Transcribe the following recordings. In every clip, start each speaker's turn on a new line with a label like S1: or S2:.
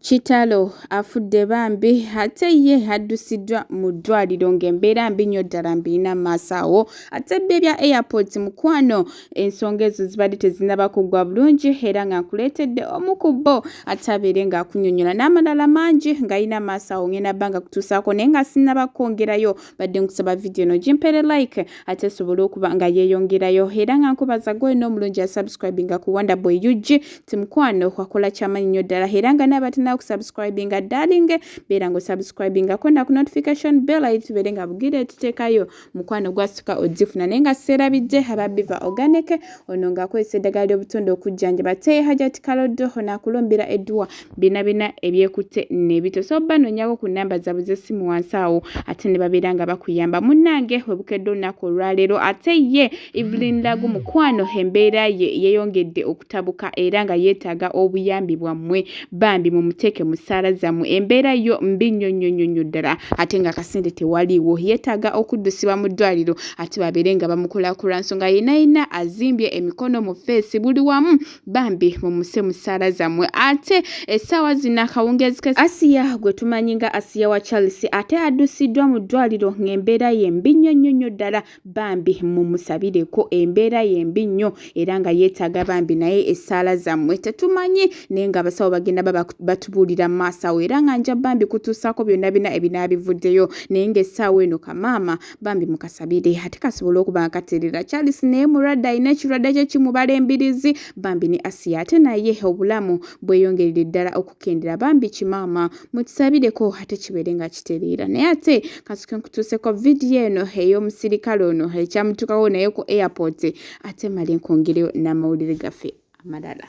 S1: Kitalo afudde bambi ate ye haddusiddwa mu ddwaliro ng'embeera mbi nnyo ddala mbirina maaso awo ate bya airport mukwano ensonga ezo zibadde tezinnaba kuggwa bulungi era nga nkuleetedde omu ku bo ate abeere ng'akunnyonnyola n'amalala mangi ng'alina maaso awo ngenda bbanga kutuusaako naye nga sinnaba kwongerayo badde nkusaba vidiyo no gimpere like ate sobole okuba nga yeeyongerayo era nga nkubaza gwe n'omulungi asubscribinga ku Wonderboy UG timukwano wakola ky'amanyi nnyo ddala era nga n'abatina kusubscribinga darling beera ngo subscribinga kona ku notification bell ayitubere nga bugire tuteekayo mukwano gwasuka ogifuna naye nga seerabidde ababiva organic ono ng'akozesa eddagala ly'obutonde okujjanjaba te hajati kaloddo onaakulombera edduwa bina ebyekutte n'ebito so banoonyako ku nnamba zaabwe z'essimu wansi awo ate ne babeera nga bakuyamba munnange webukedde olunaku olwaleero ate ye Evelyn Lagu mukwano embeera ye yeeyongedde okutabuka era nga yeetaaga obuyambi bwammwe bambi mu muteeke mu ssaala zammwe embeera yo mbi nnyo ddala ate nga kasente tewaliiwo yeetaaga okuddusibwa mu ddwaliro ate babeere nga bamukulaakulwa nsonga yenayina azimbye emikono mu feesi buli wamu bambi mumuse mu ssaala zammwe ate essaawa zino akawungeezi ke Asiyah gwe tumanyi nga Asiyah wa Charles ate addusiddwa mu ddwaliro ng'embeera ye mbi nnyo ddala bambi mumusabireko embeera ye mbi nnyo era nga yeetaaga bambi naye essaala zammwe tetumanyi naye nga abasawo bagenda batubuulira mu maaso awo era nga nja bambi kutuusaako byonna bina ebinaabivuddeyo naye ng'essaawa eno kamaama bambi mukasabire ate kasobole okuba nga kateerera Charles naye mulwadde alina ekirwadde kye kimubala embirizi bambi ne Asiyah ate naye obulamu bweyongeredde ddala okukendera bambi kimaama mukisabireko ate kibeere nga kitereera naye ate kasuke nkutuuseko vidiyo eno ey'omusirikale ono ekyamutuukawo naye ku airport ate male nkwongereyo n'amawulire gaffe amalala.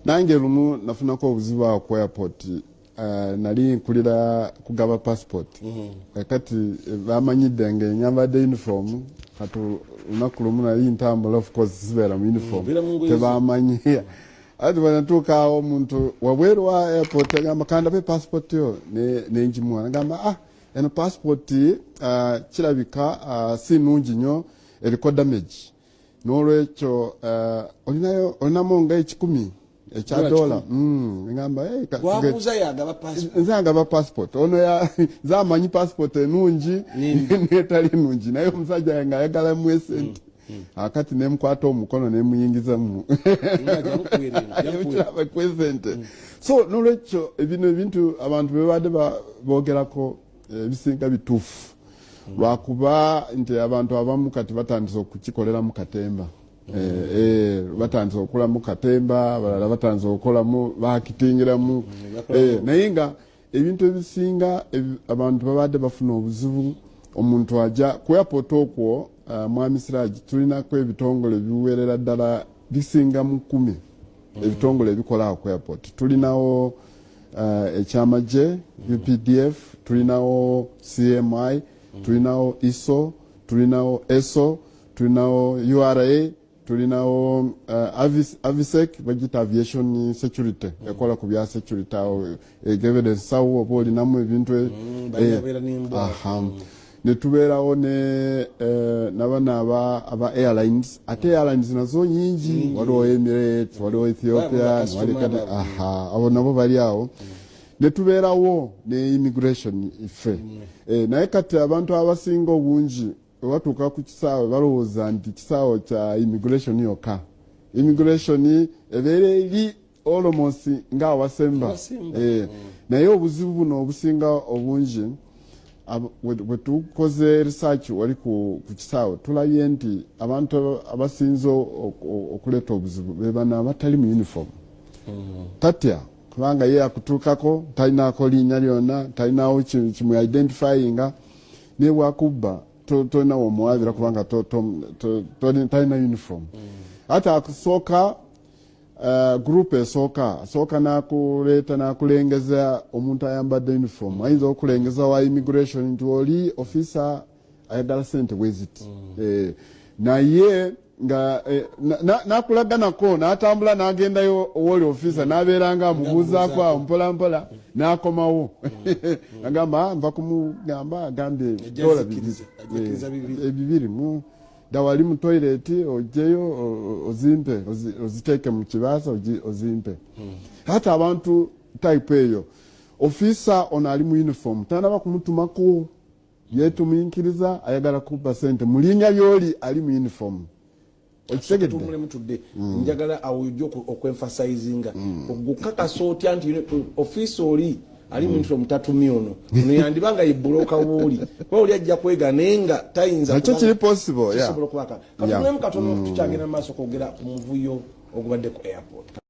S2: Nange lumu nafunako obuzibu awo ku airport nali nkulira kugaba passport kati bamanyidde ng'enyambadde uniform kati olunaku lumu nali ntambula of course sibeera mu uniform tebamanyi ati banatuuka awo omuntu wabweru wa airport agamba kandabe passport yo nenjimuwa nagamba eno passport kirabika si nnungi nnyo eriko damage n'olwekyo olinamu nga $10 ekya ngamba nzagaba passport ono zamanyi passport enungi netali nungi naye omusajja nga ayagala mu esente akati nemukwata omukono nemuyingizamu kwesente so n'olwekyo ebino ebintu abantu bebadde boogerako ebisinga bituufu lwakuba nti abantu abamu kati batandise okukikolera mu katemba batandise okukola mu katemba abalala batandise okukolamu bakitingiramu naye nga ebintu ebisinga abantu babadde bafuna obuzibu omuntu ajja ku airport okwo mwami Siraj tulinako ebitongole biwerera ddala bisinga mu 10 ebitongole ebikola ku airport tulinawo ekyamagye UPDF tulinawo CMI tulinawo ISO tulinawo ESO tulinawo URA tulinawo avisec bagita aviation security ekola ku bya security awo evidence sawo oba olinamu ebintu netubeerawo n'abana aba airlines ate airlines nazo nyingi waliwo Emirates waliwo Ethiopia abo nabo bali awo netubeerawo ne immigration ife naye kati abantu abasinga obungi watuuka ku kisaawe balowooza nti kisaawe kya immigration yokka immigration ebeera eri almost ng'awasemba naye obuzibu buno obusinga obungi bwe tukoze research wali ku kisaawe tulabye nti abantu abasinze okuleeta obuzibu be bano abatali mu uniform tatya kubanga ye akutuukako talinaako linnya lyonna talinawo kimu identifyinga ne bwakubba tolinawo omuwabira kubanga talina uniform ate akusooka group esooka n'akuleeta n'akulengeza omuntu ayambadde uniform ayinza okulengeza wa immigration nti oli officer ayagala sente bweziti naye nga nakulaganako n'atambula n'agendayo owoli officer n'abeera nga amubuuzaako awo mpolampola n'akomawo agamba nva kumugamba agambye $2 dawali mu toilet ojeyo ozimpe oziteeke mu kibaasa ozimpe hata abantu type eyo officer ono ali mu uniform tanaba kumutumako yetuminkiriza ayagala kuba sente mulinya byoli ali mu uniform
S3: okitegedde tumule mutudde njagala awujjo okwenfasizinga ogukakasa otya nti officer oli ali mu uniform tatumi ono yandibanga yibbuloka wuli kwa oli ajja kwega nenga tayinza
S2: nakyo kiri possible
S3: katono katono tukyagenda maaso kwogera ku muvuyo ogubadde ku airport.